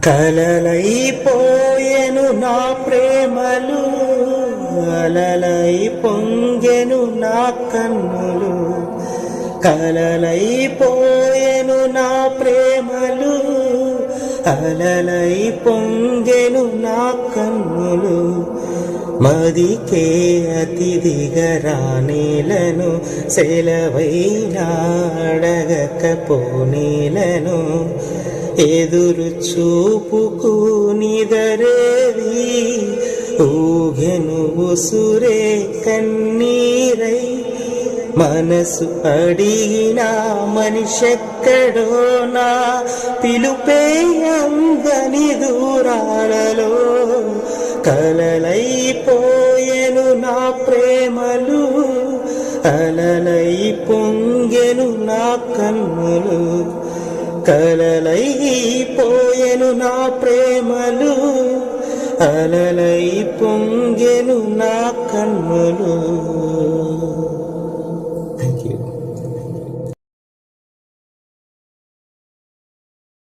కలలైపోయెను నా ప్రేమలు, అలలై పొంగెను నా కన్నులు. కలలైపోయెను నా ప్రేమలు, అలలై పొంగెను నా కన్నులు. మదికే అతిథిగా రానేలను, సెలవైనా అడగకపోనేలను. ఎదురు చూపుకు నిదరేది ఊగెను ఉసురే కన్నీరై. మనసు అడిగిన మనిషెక్కడో నా పిలుపే అందని దూరాలలో. కలలైపోయెను నా ప్రేమలు, అలలై పొంగెను నా కన్నులు. కలలైపోయెను నా ప్రేమలు, అలలై పొంగెను నా కన్నులు.